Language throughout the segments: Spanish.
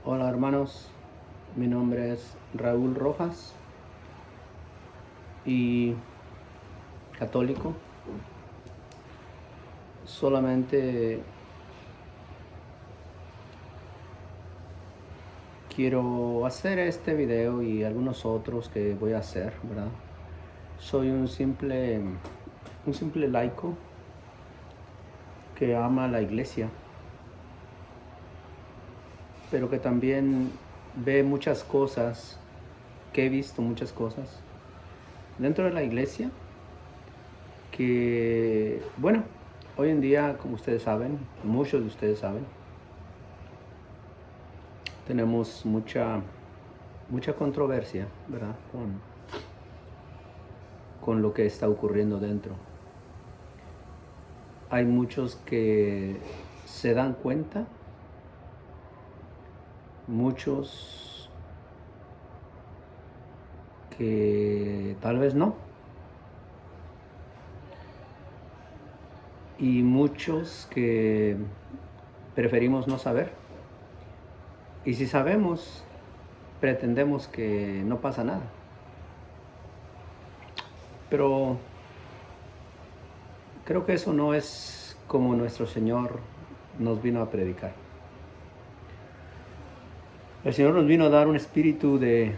Hola hermanos, mi nombre es Raúl Rojas y católico. Solamente quiero hacer este video y algunos otros que voy a hacer, ¿verdad? Soy un simple laico que ama la iglesia, pero que también ve muchas cosas, que he visto muchas cosas dentro de la iglesia que, bueno, hoy en día, como ustedes saben, muchos de ustedes saben, tenemos mucha controversia, ¿verdad? Con lo que está ocurriendo dentro. Hay muchos que se dan cuenta, muchos que tal vez no, y muchos que preferimos no saber. Y si sabemos, pretendemos que no pasa nada. Pero creo que eso no es como nuestro Señor nos vino a predicar. El Señor nos vino a dar un espíritu de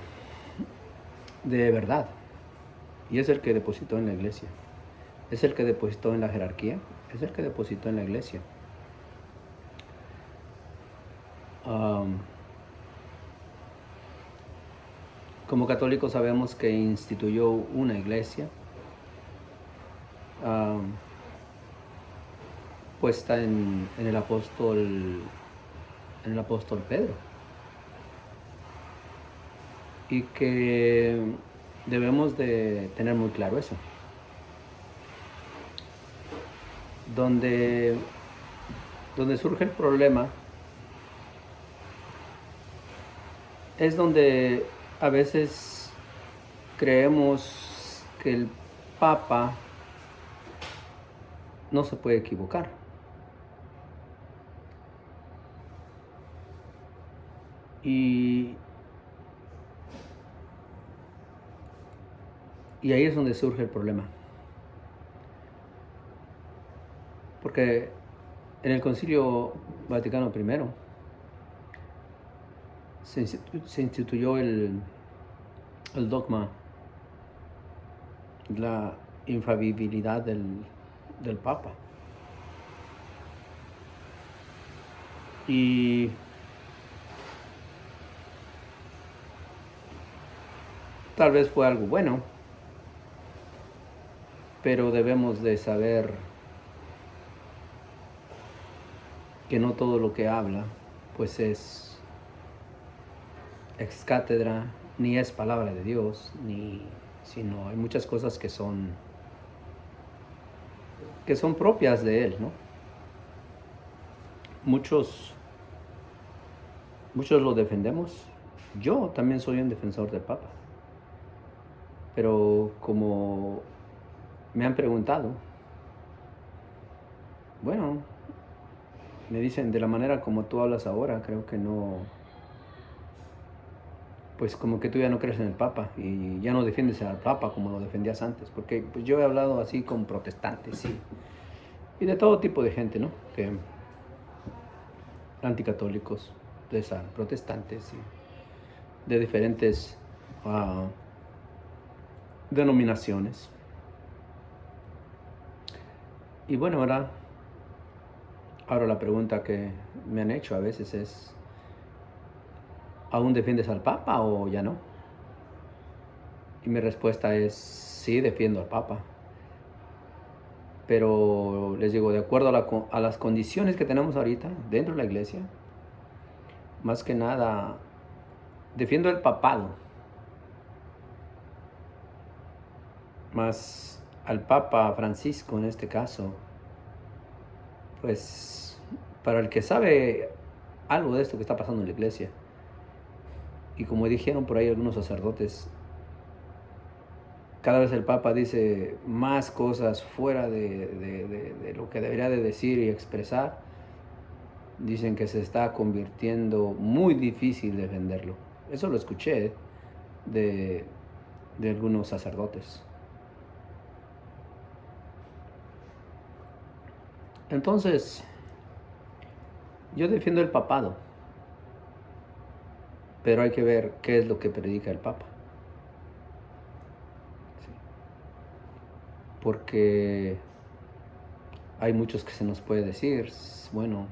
verdad. Y es el que depositó en la iglesia. Es el que depositó en la jerarquía. Es el que depositó en la iglesia. Um, como católicos sabemos que instituyó una iglesia um, puesta en el apóstol Pedro, y que debemos de tener muy claro eso. Donde surge el problema es donde a veces creemos que el Papa no se puede equivocar. Y ahí es donde surge el problema. Porque en el Concilio Vaticano I se instituyó el dogma, la infalibilidad del Papa. Y tal vez fue algo bueno, pero debemos de saber que no todo lo que habla pues es ex cátedra, ni es palabra de Dios, sino hay muchas cosas que son propias de él, ¿no? Muchos lo defendemos. Yo también soy un defensor del Papa. Pero como me han preguntado, bueno, me dicen, de la manera como tú hablas ahora, creo que no, pues como que tú ya no crees en el Papa y ya no defiendes al Papa como lo defendías antes. Porque pues yo he hablado así con protestantes, sí, y de todo tipo de gente, ¿no? Que anticatólicos, protestantes, y de diferentes denominaciones. Y bueno, ahora la pregunta que me han hecho a veces es, ¿aún defiendes al Papa o ya no? Y mi respuesta es, sí, defiendo al Papa. Pero les digo, de acuerdo a las condiciones que tenemos ahorita dentro de la iglesia, más que nada, defiendo el papado, más al Papa Francisco en este caso, pues para el que sabe algo de esto que está pasando en la iglesia, y como dijeron por ahí algunos sacerdotes, cada vez el Papa dice más cosas fuera de lo que debería de decir y expresar, dicen que se está convirtiendo muy difícil defenderlo. Eso lo escuché de algunos sacerdotes. Entonces, yo defiendo el papado, pero hay que ver qué es lo que predica el Papa. Sí. Porque hay muchos que se nos puede decir, bueno,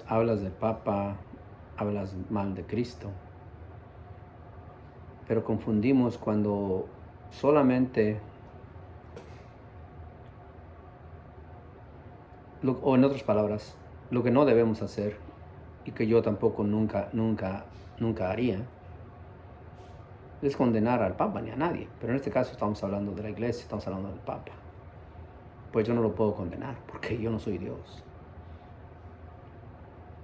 hablas del Papa, hablas mal de Cristo, pero confundimos cuando solamente, o en otras palabras, lo que no debemos hacer y que yo tampoco nunca haría, es condenar al Papa ni a nadie. Pero en este caso estamos hablando de la iglesia, estamos hablando del Papa. Pues yo no lo puedo condenar porque yo no soy Dios.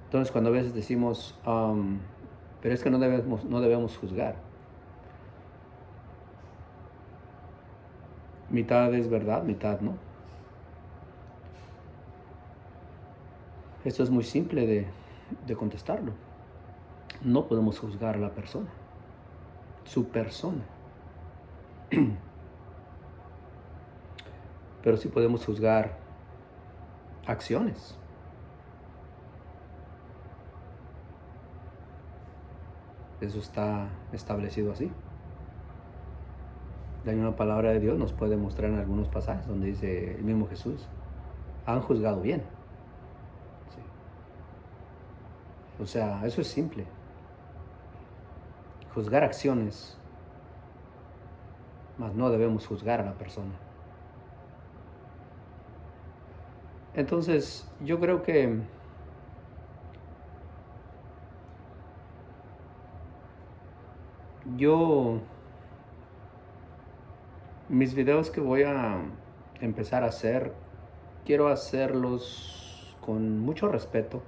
Entonces cuando a veces decimos, pero es que no debemos juzgar. Mitad es verdad, mitad no. Esto es muy simple de contestarlo. No podemos juzgar a la persona, su persona. Pero sí podemos juzgar acciones. Eso está establecido así. La misma palabra de Dios nos puede mostrar en algunos pasajes donde dice el mismo Jesús, han juzgado bien. Sí. O sea, eso es simple. Juzgar acciones, mas no debemos juzgar a la persona. Entonces, yo creo que mis videos que voy a empezar a hacer, quiero hacerlos con mucho respeto,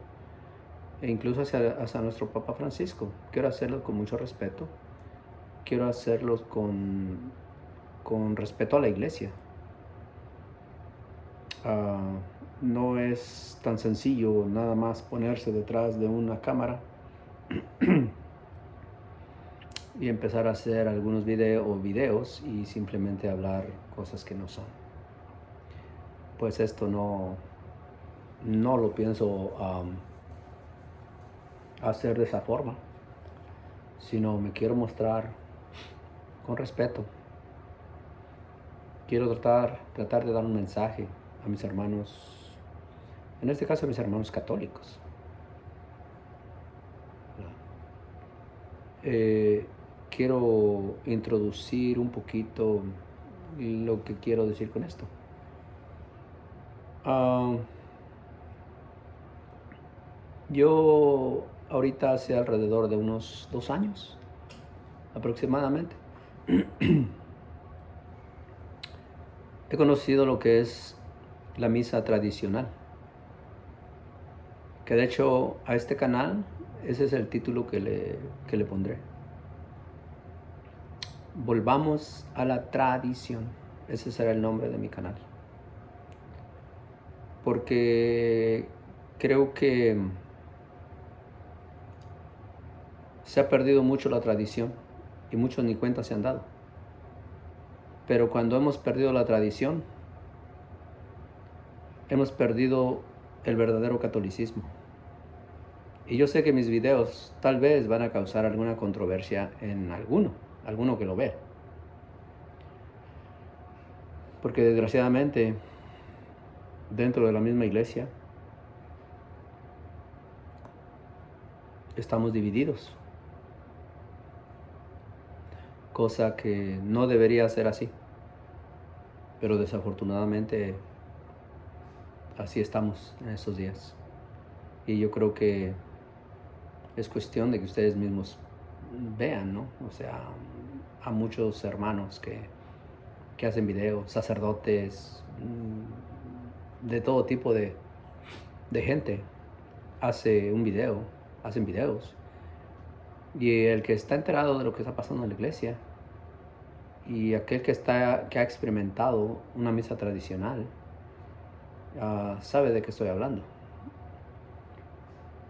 e incluso hacia nuestro Papa Francisco. Quiero hacerlos con mucho respeto. Quiero hacerlos con respeto a la iglesia. No es tan sencillo nada más ponerse detrás de una cámara y empezar a hacer algunos videos y simplemente hablar cosas que no son. Pues esto no lo pienso hacer de esa forma, sino me quiero mostrar con respeto. Quiero tratar de dar un mensaje a mis hermanos, en este caso a mis hermanos católicos. Quiero introducir un poquito lo que quiero decir con esto. Yo ahorita hace alrededor de unos 2 años aproximadamente he conocido lo que es la misa tradicional, que de hecho a este canal ese es el título que le pondré. Volvamos a la tradición. Ese será el nombre de mi canal. Porque creo que se ha perdido mucho la tradición y muchos ni cuenta se han dado. Pero cuando hemos perdido la tradición, hemos perdido el verdadero catolicismo. Y yo sé que mis videos tal vez van a causar alguna controversia en alguno que lo ve. Porque desgraciadamente, dentro de la misma iglesia, estamos divididos. Cosa que no debería ser así. Pero desafortunadamente, así estamos en estos días. Y yo creo que es cuestión de que ustedes mismos vean, ¿no? O sea, a muchos hermanos que hacen videos, sacerdotes, de todo tipo de gente hacen videos. Y el que está enterado de lo que está pasando en la iglesia y aquel que ha experimentado una misa tradicional, sabe de qué estoy hablando.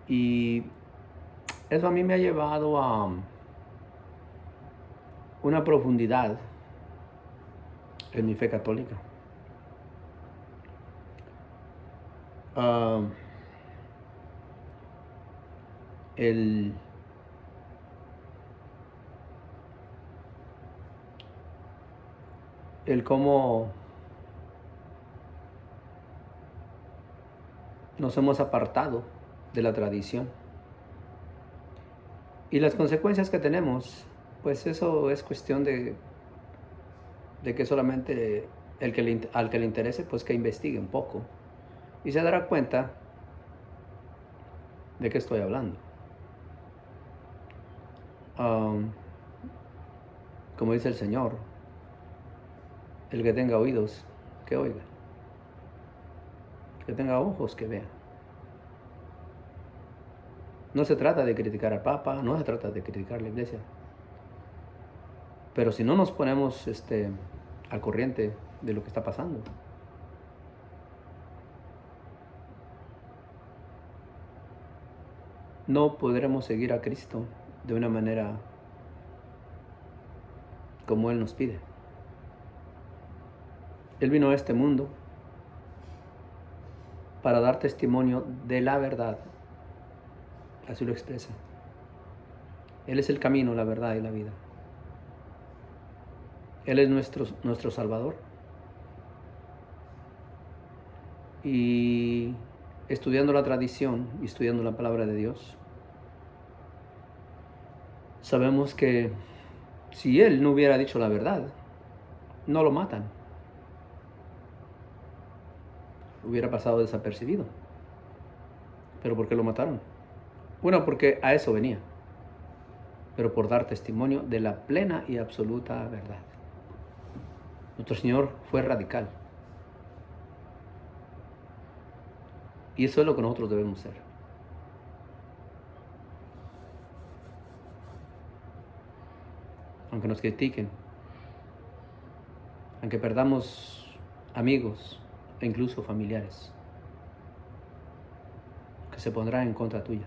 Y eso a mí me ha llevado a una profundidad en mi fe católica. Ah, el, el cómo nos hemos apartado de la tradición. Y las consecuencias que tenemos, pues eso es cuestión de que solamente al que le interese, pues que investigue un poco. Y se dará cuenta de qué estoy hablando. Um, como dice el Señor, el que tenga oídos, que oiga. El que tenga ojos, que vea. No se trata de criticar al Papa, no se trata de criticar a la Iglesia. Pero si no nos ponemos al corriente de lo que está pasando, no podremos seguir a Cristo de una manera como Él nos pide. Él vino a este mundo para dar testimonio de la verdad. Así lo expresa. Él es el camino, la verdad y la vida. Él es nuestro Salvador. Y estudiando la tradición y estudiando la palabra de Dios, sabemos que si Él no hubiera dicho la verdad, no lo matan. Hubiera pasado desapercibido. ¿Pero por qué lo mataron? Bueno, porque a eso venía. Pero por dar testimonio de la plena y absoluta verdad. Nuestro Señor fue radical. Y eso es lo que nosotros debemos ser. Aunque nos critiquen, aunque perdamos amigos e incluso familiares, que se pondrán en contra tuya.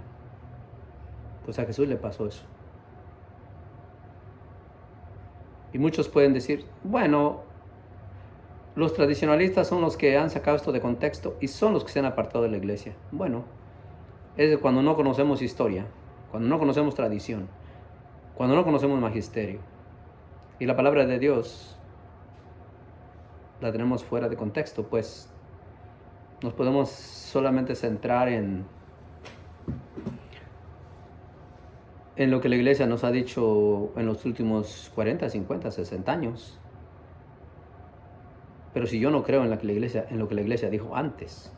Pues a Jesús le pasó eso. Y muchos pueden decir, bueno, los tradicionalistas son los que han sacado esto de contexto y son los que se han apartado de la iglesia. Bueno, es cuando no conocemos historia, cuando no conocemos tradición, cuando no conocemos magisterio. Y la palabra de Dios la tenemos fuera de contexto, pues nos podemos solamente centrar en lo que la iglesia nos ha dicho en los últimos 40, 50, 60 años. Pero si yo no creo en lo que la iglesia dijo antes,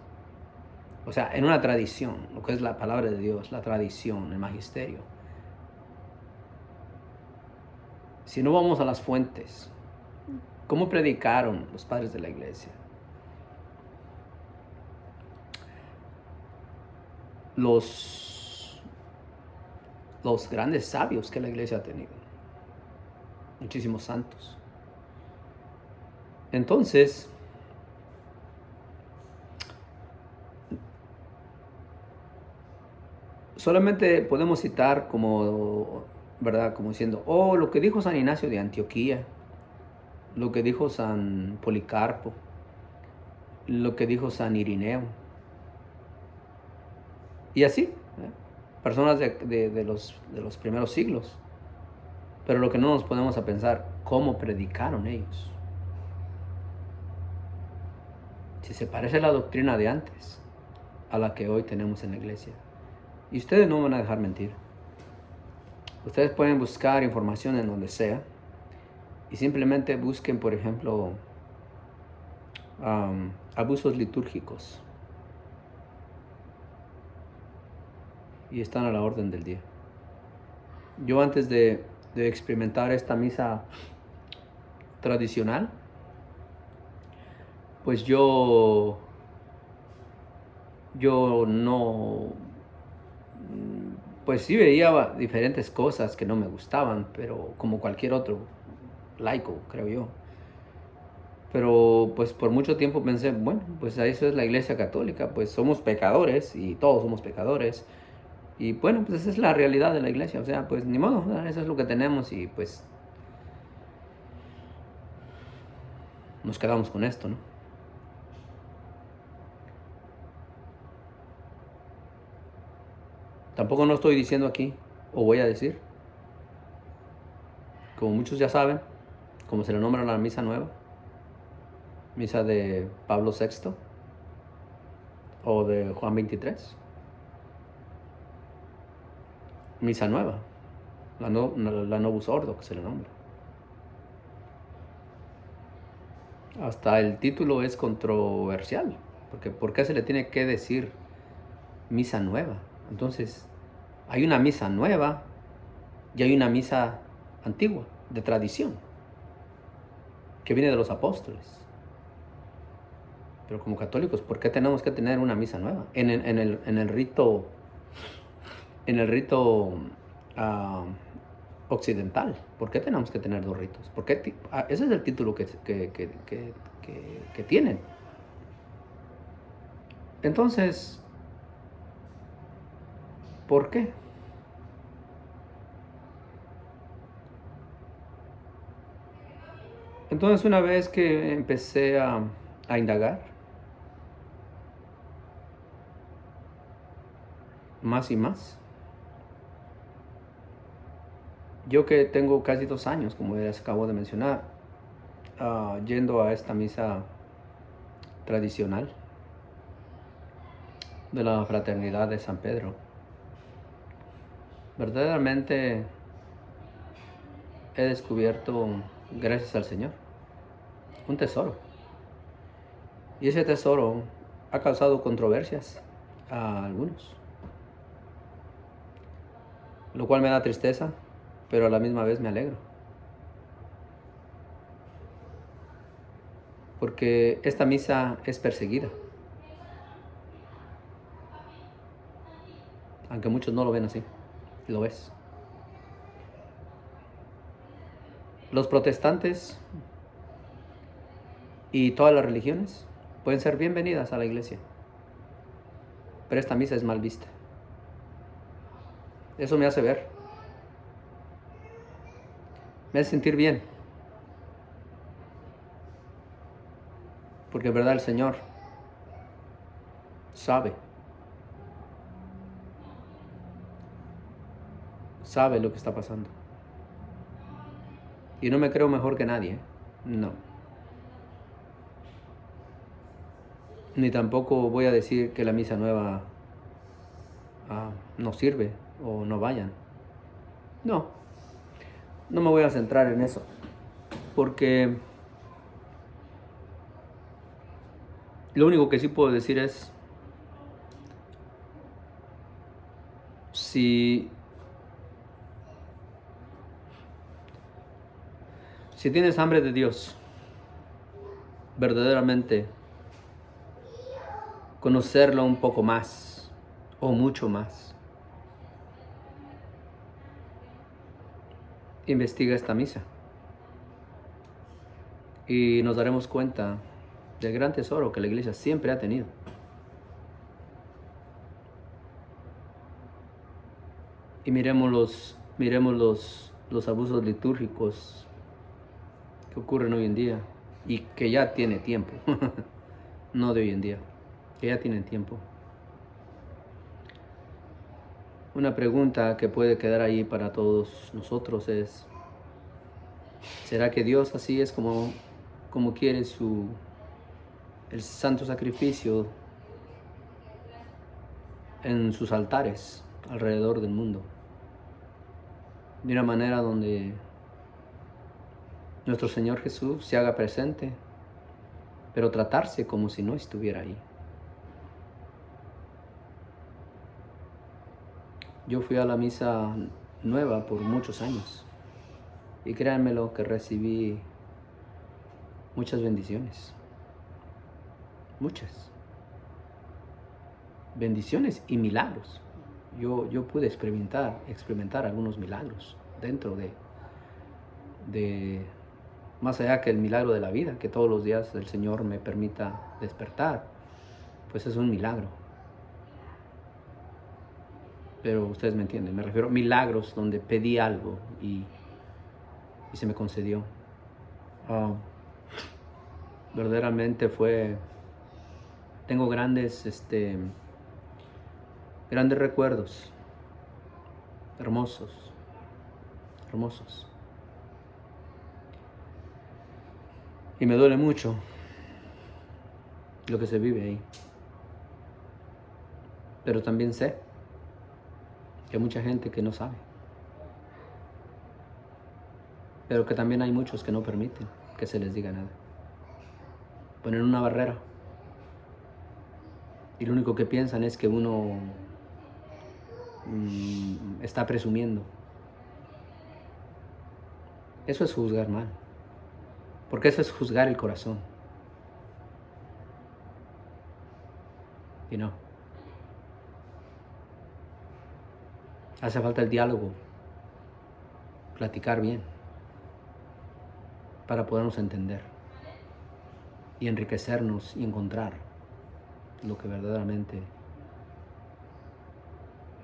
o sea, en una tradición, lo que es la palabra de Dios, la tradición, el magisterio. Si no vamos a las fuentes, ¿cómo predicaron los padres de la iglesia? Los grandes sabios que la iglesia ha tenido. Muchísimos santos. Entonces, solamente podemos citar como, ¿verdad? Como diciendo, oh, lo que dijo San Ignacio de Antioquía, lo que dijo San Policarpo, lo que dijo San Irineo. Y así, personas de los primeros siglos. Pero lo que no nos ponemos a pensar, ¿cómo predicaron ellos? Si se parece la doctrina de antes a la que hoy tenemos en la iglesia. Y ustedes no me van a dejar mentir. Ustedes pueden buscar información en donde sea y simplemente busquen, por ejemplo, abusos litúrgicos. Y están a la orden del día. Yo antes de experimentar esta misa tradicional, pues yo no, pues sí veía diferentes cosas que no me gustaban, pero como cualquier otro laico, creo yo. Pero pues por mucho tiempo pensé, bueno, pues eso es la iglesia católica, pues somos pecadores y todos somos pecadores, Y bueno, pues esa es la realidad de la iglesia. O sea, pues ni modo, eso es lo que tenemos y pues nos quedamos con esto, ¿no? Tampoco no estoy diciendo aquí, o voy a decir, como muchos ya saben, como se le nombra la misa nueva, misa de Pablo VI o de Juan 23, misa nueva, la Novus Ordo que se le nombra. Hasta el título es controversial, porque ¿por qué se le tiene que decir misa nueva? Entonces, hay una misa nueva y hay una misa antigua, de tradición, que viene de los apóstoles. Pero como católicos, ¿por qué tenemos que tener una misa nueva? En el rito ah, occidental, ¿por qué tenemos que tener dos ritos? ¿Por qué ese es el título que tienen. Entonces, ¿por qué? Entonces, una vez que empecé a indagar más y más, yo que tengo casi 2 años, como ya les acabo de mencionar, yendo a esta misa tradicional de la Fraternidad de San Pedro, verdaderamente he descubierto, gracias al Señor, un tesoro. Y ese tesoro ha causado controversias a algunos, lo cual me da tristeza, pero a la misma vez me alegro. Porque esta misa es perseguida, aunque muchos no lo ven así, lo es. Los protestantes y todas las religiones pueden ser bienvenidas a la iglesia, pero esta misa es mal vista. Eso me hace ver, me hace sentir bien, porque en verdad el Señor sabe lo que está pasando. Y no me creo mejor que nadie, ¿eh? No. Ni tampoco voy a decir que la misa nueva no sirve o no vayan. No, no me voy a centrar en eso, porque lo único que sí puedo decir es, si tienes hambre de Dios, verdaderamente conocerlo un poco más o mucho más, investiga esta misa y nos daremos cuenta del gran tesoro que la iglesia siempre ha tenido. Y miremos los abusos litúrgicos que ocurren hoy en día y que ya tiene tiempo, no de hoy en día, que ya tienen tiempo. Una pregunta que puede quedar ahí para todos nosotros es, ¿será que Dios así es como quiere el santo sacrificio en sus altares alrededor del mundo? De una manera donde nuestro Señor Jesús se haga presente, pero tratarse como si no estuviera ahí. Yo fui a la misa nueva por muchos años y créanmelo que recibí muchas bendiciones. Muchas bendiciones y milagros. Yo pude experimentar algunos milagros dentro de más allá que el milagro de la vida, que todos los días el Señor me permita despertar, pues es un milagro. pero ustedes me entienden. Me refiero a milagros donde pedí algo y se me concedió. Ah, verdaderamente tengo grandes recuerdos, hermosos, hermosos. Y me duele mucho lo que se vive ahí. Pero también sé que hay mucha gente que no sabe. Pero que también hay muchos que no permiten que se les diga nada. Ponen una barrera. Y lo único que piensan es que uno está presumiendo. Eso es juzgar mal. Porque eso es juzgar el corazón. Y no. Hace falta el diálogo. Platicar bien. Para podernos entender. Y enriquecernos y encontrar lo que verdaderamente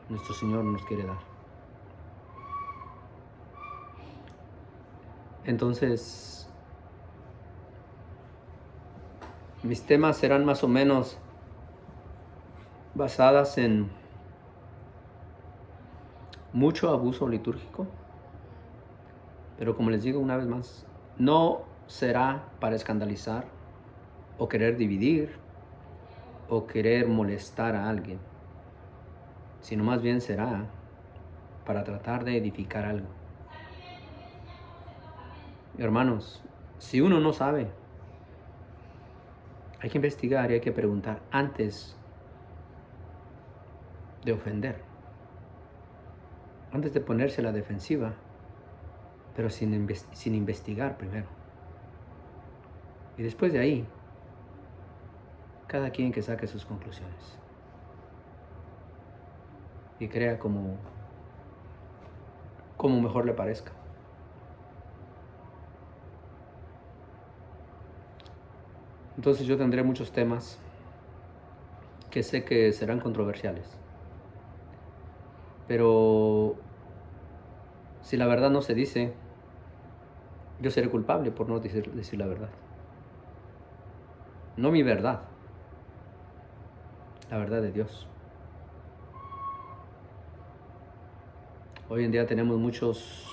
nuestro Señor nos quiere dar. Entonces, mis temas serán más o menos basadas en mucho abuso litúrgico, pero como les digo una vez más, no será para escandalizar o querer dividir o querer molestar a alguien, sino más bien será para tratar de edificar algo. Hermanos, si uno no sabe, hay que investigar y hay que preguntar antes de ofender, antes de ponerse a la defensiva, pero sin investigar primero. Y después de ahí, cada quien que saque sus conclusiones y crea como mejor le parezca. Entonces yo tendré muchos temas que sé que serán controversiales. Pero si la verdad no se dice, yo seré culpable por no decir la verdad. No mi verdad, la verdad de Dios. Hoy en día tenemos muchos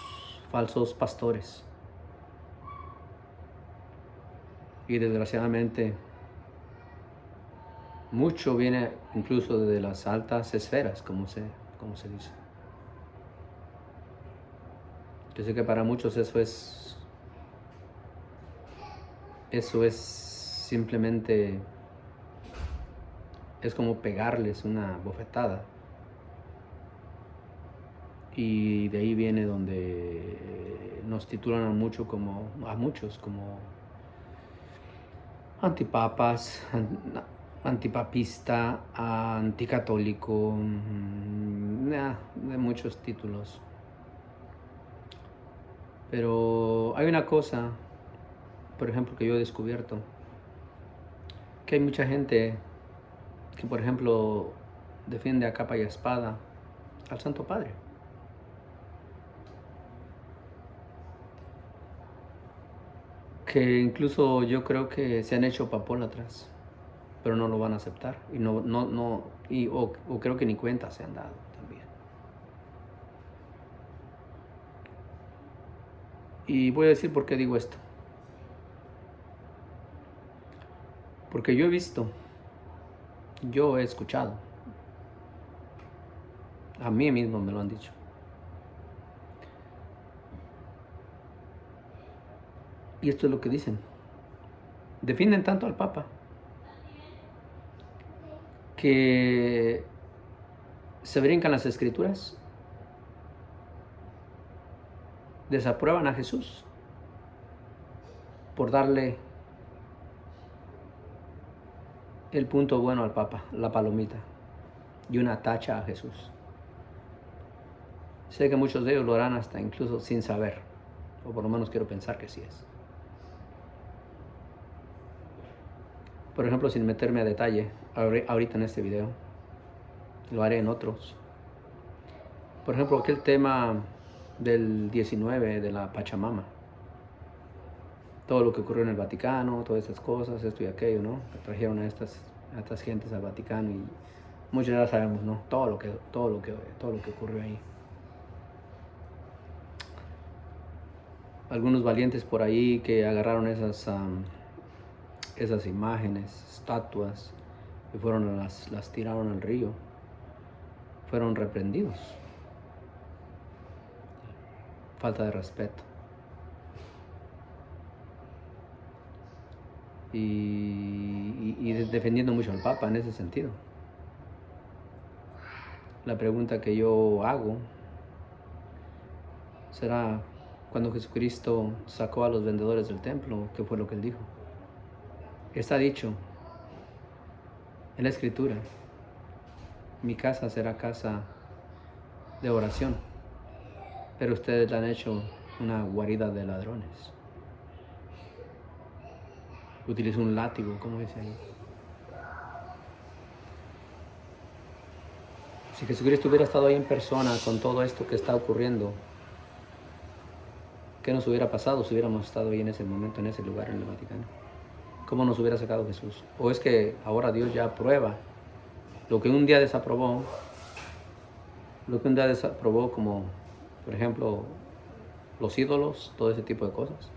falsos pastores. Y desgraciadamente mucho viene incluso de las altas esferas, como se dice. Yo sé que para muchos eso es simplemente, es como pegarles una bofetada. Y de ahí viene donde nos titulan a muchos como antipapas, antipapista, anticatólico, de muchos títulos. Pero hay una cosa, por ejemplo, que yo he descubierto, que hay mucha gente que, por ejemplo, defiende a capa y espada al Santo Padre. Que incluso yo creo que se han hecho papólatras, pero no lo van a aceptar y o creo que ni cuenta se han dado también. Y voy a decir por qué digo esto. Porque yo he visto, yo he escuchado, a mí mismo me lo han dicho. Y esto es lo que dicen. Defienden tanto al Papa que se brincan las escrituras, desaprueban a Jesús por darle el punto bueno al Papa, la palomita, y una tacha a Jesús. Sé que muchos de ellos lo harán hasta incluso sin saber, o por lo menos quiero pensar que sí es. Por ejemplo, sin meterme a detalle ahorita en este video, lo haré en otros. por ejemplo, aquel tema del 19 de la Pachamama, todo lo que ocurrió en el Vaticano, todas estas cosas, esto y aquello, ¿no? Que trajeron a estas gentes al Vaticano y muchos ya sabemos, ¿no? Todo lo que ocurrió ahí. Algunos valientes por ahí que agarraron esas imágenes, estatuas, y las tiraron al río, fueron reprendidos. Falta de respeto. Y defendiendo mucho al Papa en ese sentido. La pregunta que yo hago será, cuando Jesucristo sacó a los vendedores del templo, ¿qué fue lo que él dijo? Está dicho en la Escritura: mi casa será casa de oración, pero ustedes la han hecho una guarida de ladrones. Utilizó un látigo, como dice ahí. Si Jesucristo hubiera estado ahí en persona con todo esto que está ocurriendo, ¿qué nos hubiera pasado si hubiéramos estado ahí en ese momento, en ese lugar, en el Vaticano? ¿Cómo nos hubiera sacado Jesús? ¿O es que ahora Dios ya aprueba lo que un día desaprobó? Como, por ejemplo, los ídolos, todo ese tipo de cosas.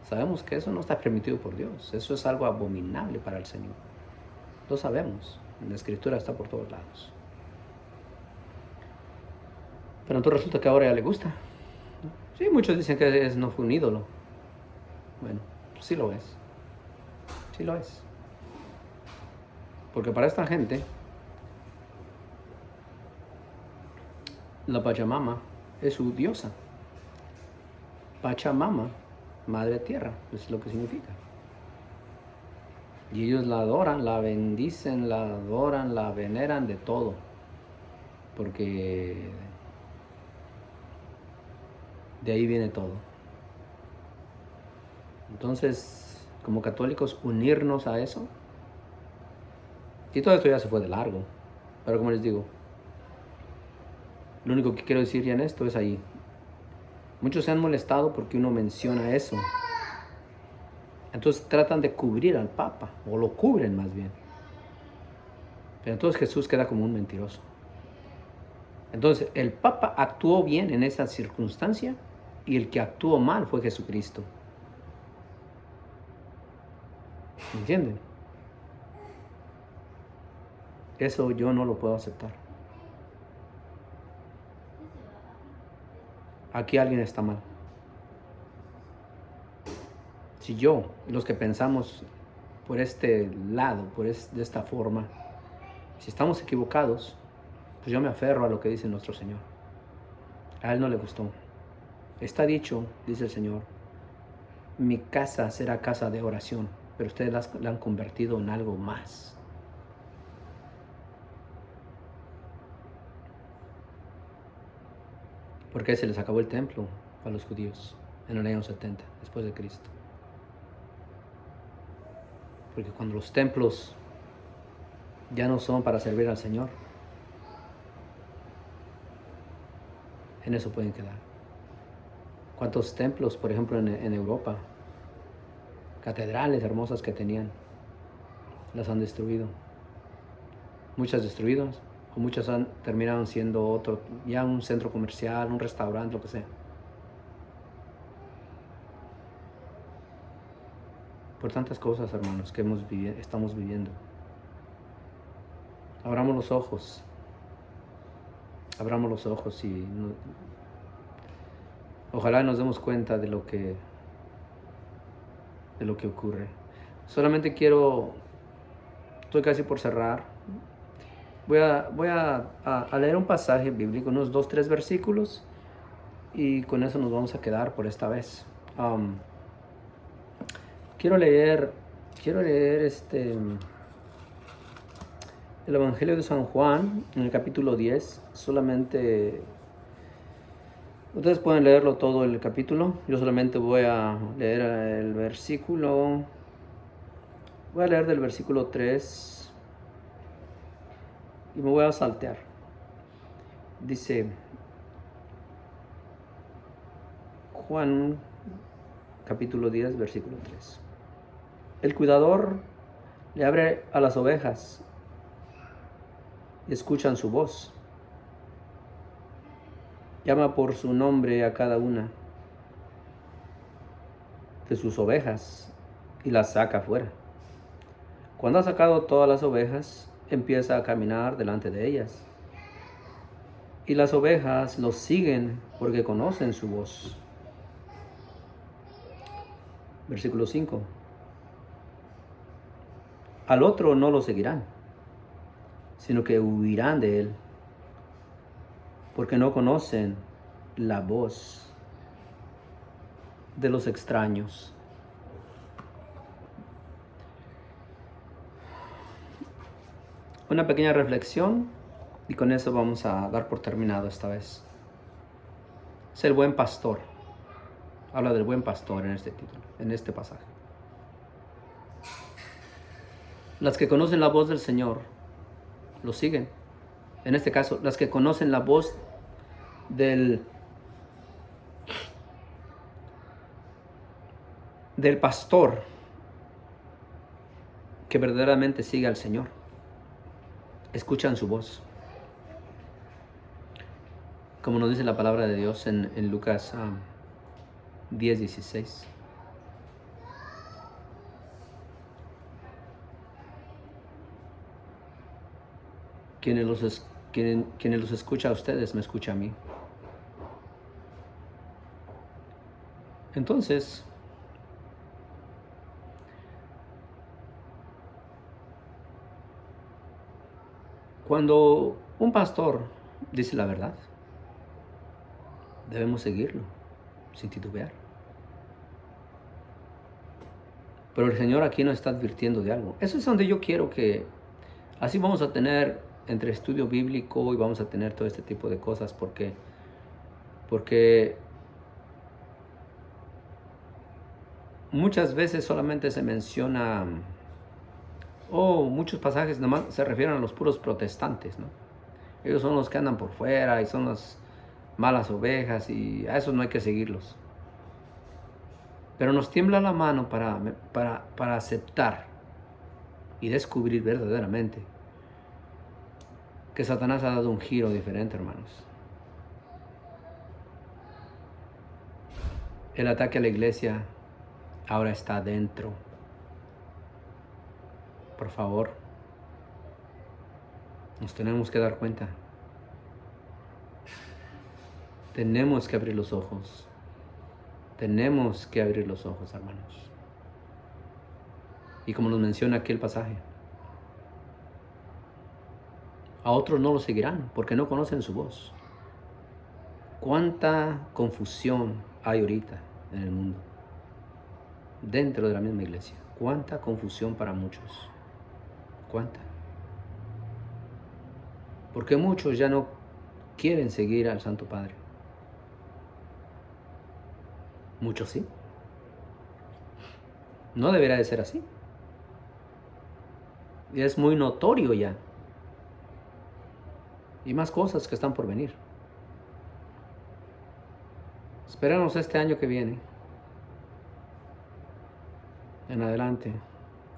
Sabemos que eso no está permitido por Dios. Eso es algo abominable para el Señor. Lo sabemos. La Escritura está por todos lados. Pero entonces resulta que ahora ya le gusta. Sí, muchos dicen que no fue un ídolo. Bueno, sí lo es. Sí lo es. Porque para esta gente, la Pachamama es su diosa. Pachamama, madre tierra, es lo que significa. Y ellos la adoran, la bendicen, la adoran, la veneran de todo. Porque de ahí viene todo. Entonces, como católicos, unirnos a eso. Y todo esto ya se fue de largo. Pero como les digo, lo único que quiero decir ya en esto es ahí. Muchos se han molestado porque uno menciona eso. Entonces tratan de cubrir al Papa, o lo cubren más bien. Pero entonces Jesús queda como un mentiroso. Entonces el Papa actuó bien en esa circunstancia y el que actuó mal fue Jesucristo. ¿Entienden? Eso yo no lo puedo aceptar. Aquí alguien está mal. Si yo, los que pensamos por este lado, de esta forma, si estamos equivocados, pues yo me aferro a lo que dice nuestro Señor. A Él no le gustó. Está dicho, dice el Señor, mi casa será casa de oración, pero ustedes la han convertido en algo más. Porque se les acabó el templo a los judíos en el año 70, después de Cristo. Porque cuando los templos ya no son para servir al Señor, en eso pueden quedar. ¿Cuántos templos, por ejemplo, en Europa, catedrales hermosas que tenían, las han destruido? Muchas destruidas, o muchas terminaron siendo ya un centro comercial, un restaurante, lo que sea. Por tantas cosas, hermanos, que estamos viviendo. Abramos los ojos. Abramos los ojos y ojalá nos demos cuenta de lo que ocurre. Solamente estoy casi por cerrar. Voy a leer un pasaje bíblico, unos 2-3 versículos, y con eso nos vamos a quedar por esta vez. Quiero leer el Evangelio de San Juan, en el capítulo 10, solamente. Ustedes pueden leerlo todo el capítulo. Yo solamente voy a leer el versículo. Voy a leer del versículo 3 y me voy a saltear. Dice: Juan capítulo 10, versículo 3. El cuidador le abre a las ovejas y escuchan su voz. Llama por su nombre a cada una de sus ovejas y las saca fuera. Cuando ha sacado todas las ovejas, empieza a caminar delante de ellas. Y las ovejas los siguen porque conocen su voz. Versículo 5. Al otro no lo seguirán, sino que huirán de él, porque no conocen la voz de los extraños. Una pequeña reflexión y con eso vamos a dar por terminado esta vez. Es el buen pastor. Habla del buen pastor en este título, en este pasaje. Las que conocen la voz del Señor lo siguen. En este caso, las que conocen la voz del pastor que verdaderamente sigue al Señor, escuchan su voz. Como nos dice la palabra de Dios en Lucas 10:16. Quienes los escucha a ustedes, me escucha a mí. Entonces, cuando un pastor dice la verdad, debemos seguirlo sin titubear. Pero el Señor aquí nos está advirtiendo de algo. Eso es donde yo quiero que, así vamos a tener entre estudio bíblico y vamos a tener todo este tipo de cosas, porque muchas veces solamente se menciona, muchos pasajes nomás se refieren a los puros protestantes, ¿no? Ellos son los que andan por fuera y son las malas ovejas y a esos no hay que seguirlos. Pero nos tiembla la mano para aceptar y descubrir verdaderamente que Satanás ha dado un giro diferente, hermanos. El ataque a la iglesia ahora está dentro. Por favor, nos tenemos que dar cuenta. Tenemos que abrir los ojos. Tenemos que abrir los ojos, hermanos. Y como nos menciona aquí el pasaje, a otros no lo seguirán porque no conocen su voz. ¿Cuánta confusión hay ahorita en el mundo? Dentro de la misma iglesia. ¿Cuánta confusión para muchos? ¿Cuánta? Porque muchos ya no quieren seguir al Santo Padre. Muchos sí. No debería de ser así. Y es muy notorio ya. Y más cosas que están por venir. Esperemos este año que viene en adelante.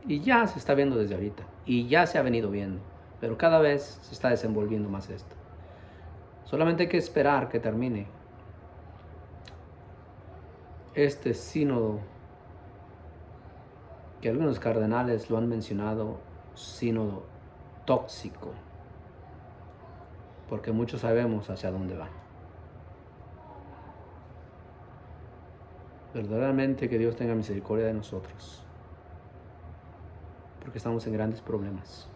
Y ya se está viendo desde ahorita. Y ya se ha venido viendo. Pero cada vez se está desenvolviendo más esto. Solamente hay que esperar que termine este sínodo, que algunos cardenales lo han mencionado, sínodo tóxico. Porque muchos sabemos hacia dónde van. Verdaderamente que Dios tenga misericordia de nosotros, porque estamos en grandes problemas.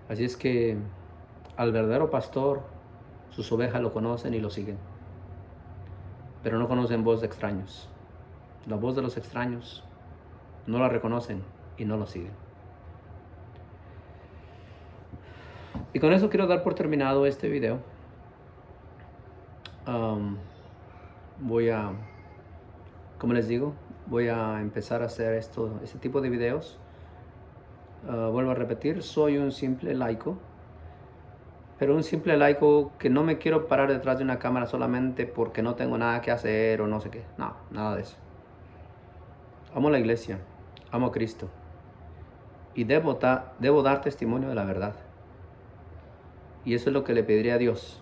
Así es que al verdadero pastor, sus ovejas lo conocen y lo siguen, pero no conocen voz de extraños. La voz de los extraños no la reconocen y no lo siguen. Y con eso quiero dar por terminado este video. Como les digo, voy a empezar a hacer este tipo de videos. Vuelvo a repetir, soy un simple laico pero un simple laico que no me quiero parar detrás de una cámara solamente porque no tengo nada que hacer o no sé qué. No, nada de eso. Amo la iglesia, amo a Cristo y debo dar testimonio de la verdad. Y eso es lo que le pediría a Dios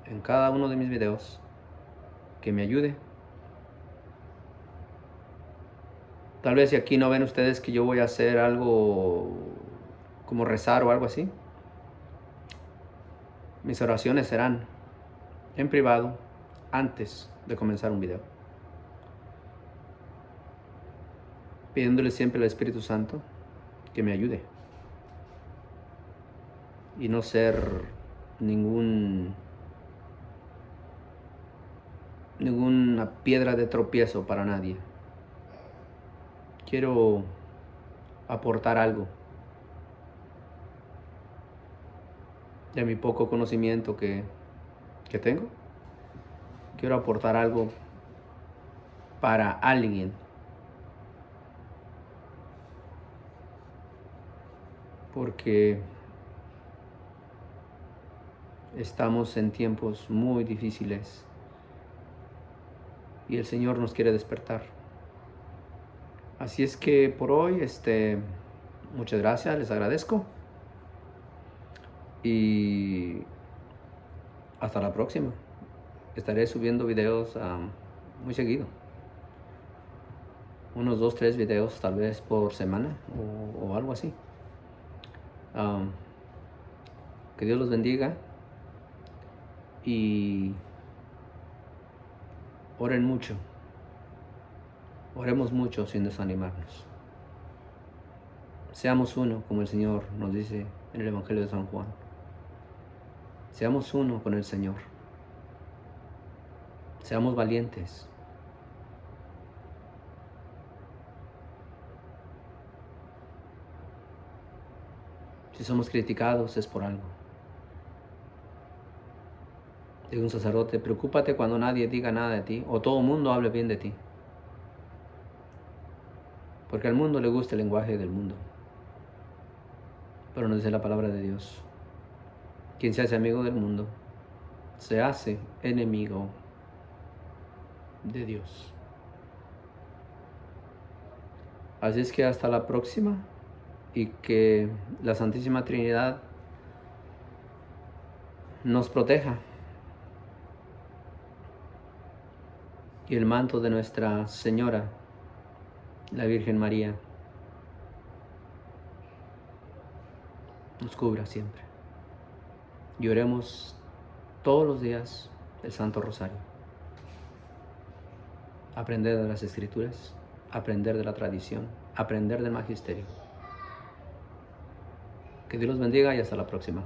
en cada uno de mis videos, que me ayude. Tal vez si aquí no ven ustedes que yo voy a hacer algo como rezar o algo así, mis oraciones serán en privado antes de comenzar un video, pidiéndole siempre al Espíritu Santo que me ayude y no ser ninguna piedra de tropiezo para nadie. Quiero aportar algo de mi poco conocimiento que tengo. Quiero aportar algo para alguien, porque estamos en tiempos muy difíciles y el Señor nos quiere despertar. Así es que por hoy, muchas gracias, les agradezco y hasta la próxima. Estaré subiendo videos muy seguido, unos 2, 3 videos tal vez por semana o algo así. Que Dios los bendiga y oren mucho. Oremos mucho sin desanimarnos. Seamos uno, como el Señor nos dice en el Evangelio de San Juan. Seamos uno con el Señor. Seamos valientes. Si somos criticados es por algo. Digo un sacerdote, preocúpate cuando nadie diga nada de ti o todo el mundo hable bien de ti. Porque al mundo le gusta el lenguaje del mundo. Pero nos dice la palabra de Dios. Quien se hace amigo del mundo, se hace enemigo de Dios. Así es que hasta la próxima y que la Santísima Trinidad nos proteja y el manto de Nuestra Señora, la Virgen María, nos cubra siempre. Y oremos todos los días el Santo Rosario. Aprender de las Escrituras, aprender de la tradición, aprender del magisterio. Que Dios los bendiga y hasta la próxima.